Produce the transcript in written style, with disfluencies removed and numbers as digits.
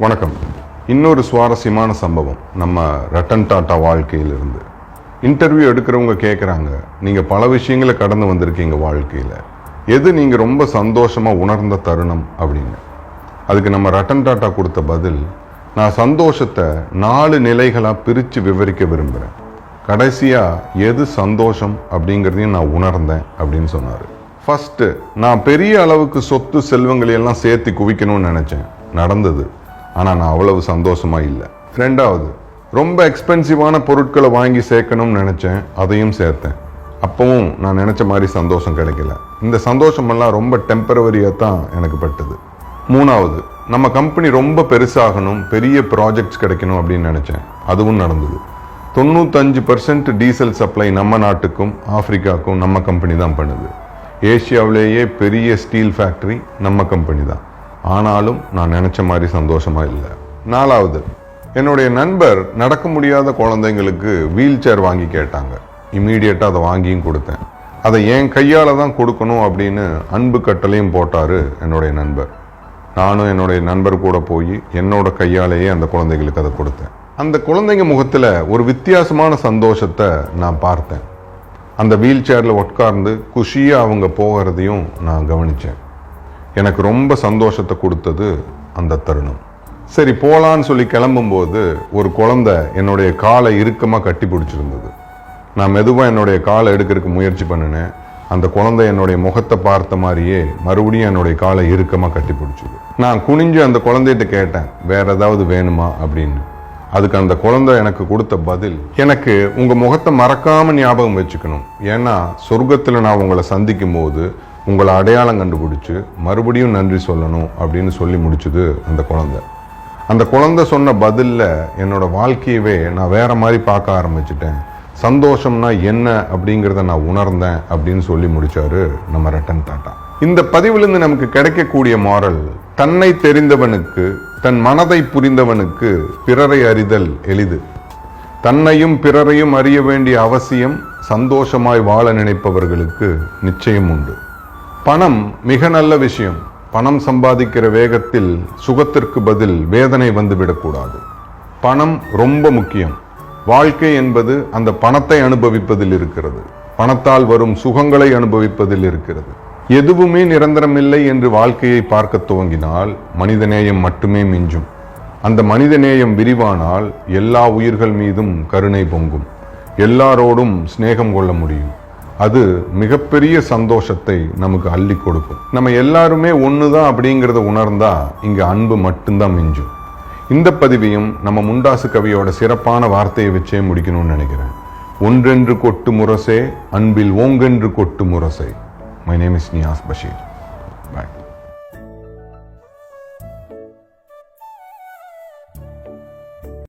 வணக்கம். இன்னொரு சுவாரஸ்யமான சம்பவம் நம்ம ரட்டன் டாட்டா வாழ்க்கையிலிருந்து. இன்டர்வியூ எடுக்கிறவங்க கேட்குறாங்க, நீங்கள் பல விஷயங்களை கடந்து வந்திருக்கீங்க வாழ்க்கையில், எது நீங்கள் ரொம்ப சந்தோஷமாக உணர்ந்த தருணம் அப்படின்னு. அதுக்கு நம்ம ரட்டன் டாட்டா கொடுத்த பதில், நான் சந்தோஷத்தை 4 நிலைகளாக பிரித்து விவரிக்க விரும்புகிறேன். கடைசியாக எது சந்தோஷம் அப்படிங்கிறதையும் நான் உணர்ந்தேன் அப்படின்னு சொன்னார். ஃபஸ்ட்டு, நான் பெரிய அளவுக்கு சொத்து செல்வங்களையெல்லாம் சேர்த்து குவிக்கணும்னு நினச்சேன், நடந்தது. ஆனால் நான் அவ்வளவு சந்தோஷமாக இல்லை. 2வது, ரொம்ப எக்ஸ்பென்சிவான பொருட்களை வாங்கி சேர்க்கணும்னு நினச்சேன், அதையும் சேர்த்தேன். அப்பவும் நான் நினச்ச மாதிரி சந்தோஷம் கிடைக்கல. இந்த சந்தோஷமெல்லாம் ரொம்ப டெம்பரவரியாக தான் எனக்கு பட்டது. 3வது, நம்ம கம்பெனி ரொம்ப பெருசாகணும், பெரிய ப்ராஜெக்ட்ஸ் கிடைக்கணும் அப்படின்னு நினச்சேன், அதுவும் நடந்தது. 95% டீசல் சப்ளை நம்ம நாட்டுக்கும் ஆப்பிரிக்காவுக்கும் நம்ம கம்பெனி தான் பண்ணுது. ஏஷியாவிலேயே பெரிய ஸ்டீல் ஃபேக்ட்ரி நம்ம கம்பெனி தான். ஆனாலும் நான் நினச்ச மாதிரி சந்தோஷமாக இல்லை. 4வது, என்னுடைய நண்பர் நடக்க முடியாத குழந்தைங்களுக்கு வீல் சேர் வாங்கி கேட்டாங்க. இம்மீடியட்டாக அதை வாங்கியும் கொடுத்தேன். அதை என் கையால் தான் கொடுக்கணும் அப்படின்னு அன்பு கட்டளையும் போட்டார் என்னுடைய நண்பர். நானும் என்னுடைய நண்பர் கூட போய் என்னோட கையாலேயே அந்த குழந்தைகளுக்கு அதை கொடுத்தேன். அந்த குழந்தைங்க முகத்தில் ஒரு வித்தியாசமான சந்தோஷத்தை நான் பார்த்தேன். அந்த வீல் சேரில் உட்கார்ந்து குஷியாக அவங்க போகிறதையும் நான் கவனித்தேன். எனக்கு ரொம்ப சந்தோஷத்தை கொடுத்தது அந்த தருணம். சரி போகலான்னு சொல்லி கிளம்பும்போது ஒரு குழந்தை என்னுடைய காலை இறுக்கமாக கட்டி பிடிச்சிருந்தது. நான் மெதுவாக என்னுடைய காலை எடுக்கிறதுக்கு முயற்சி பண்ணினேன். அந்த குழந்தை என்னுடைய முகத்தை பார்த்த மாதிரியே மறுபடியும் என்னுடைய காலை இறுக்கமாக கட்டி பிடிச்சிது. நான் குனிஞ்சு அந்த குழந்தைகிட்ட கேட்டேன், வேற ஏதாவது வேணுமா அப்படின்னு. அதுக்கு அந்த குழந்தை எனக்கு கொடுத்த பதில், எனக்கு உங்கள் முகத்தை மறக்காமல் ஞாபகம் வச்சுக்கணும், ஏன்னா சொர்க்கத்தில் நான் உங்களை சந்திக்கும் போது உங்களை அடையாளம் கண்டுபிடிச்சு மறுபடியும் நன்றி சொல்லணும் அப்படின்னு சொல்லி முடிச்சுது அந்த குழந்தை. அந்த குழந்தை சொன்ன பதிலில் என்னோட வாழ்க்கையவே நான் வேற மாதிரி பார்க்க ஆரம்பிச்சிட்டேன். சந்தோஷம்னா என்ன அப்படிங்கிறத நான் உணர்ந்தேன் அப்படின்னு சொல்லி முடிச்சாரு நம்ம ரட்டன் டாட்டா. இந்த பதிவிலிருந்து நமக்கு கிடைக்கக்கூடிய மாரல், தன்னை தெரிந்தவனுக்கு, தன் மனதை புரிந்தவனுக்கு பிறரை அறிதல் எளிது. தன்னையும் பிறரையும் அறிய வேண்டிய அவசியம் சந்தோஷமாய் வாழ நினைப்பவர்களுக்கு நிச்சயம் உண்டு. பணம் மிக நல்ல விஷயம். பணம் சம்பாதிக்கிற வேகத்தில் சுகத்திற்கு பதில் வேதனை வந்துவிடக்கூடாது. பணம் ரொம்ப முக்கியம். வாழ்க்கை என்பது அந்த பணத்தை அனுபவிப்பதில் இருக்கிறது. பணத்தால் வரும் சுகங்களை அனுபவிப்பதில் இருக்கிறது. எதுவுமே நிரந்தரமில்லை என்று வாழ்க்கையை பார்க்க துவங்கினால் மனிதநேயம் மட்டுமே மிஞ்சும். அந்த மனிதநேயம் விரிவானால் எல்லா உயிர்கள் மீதும் கருணை பொங்கும். எல்லாரோடும் சிநேகம் கொள்ள முடியும். அது மிகப்பெரிய சந்தோஷத்தை நமக்கு அள்ளி கொடுக்கும். நம்ம எல்லாருமே ஒண்ணுதான் அப்படிங்கிறத உணர்ந்தா இங்க அன்பு மட்டும்தான் மிஞ்சும். இந்த பதிவையும் நம்ம முண்டாசு கவியோட சிறப்பான வார்த்தையை வச்சே முடிக்கணும்னு நினைக்கிறேன். ஒன்றென்று கொட்டு முரசே, அன்பில் ஓங்கென்று கொட்டு முரசே. My name is Niyas Basheer. Bye.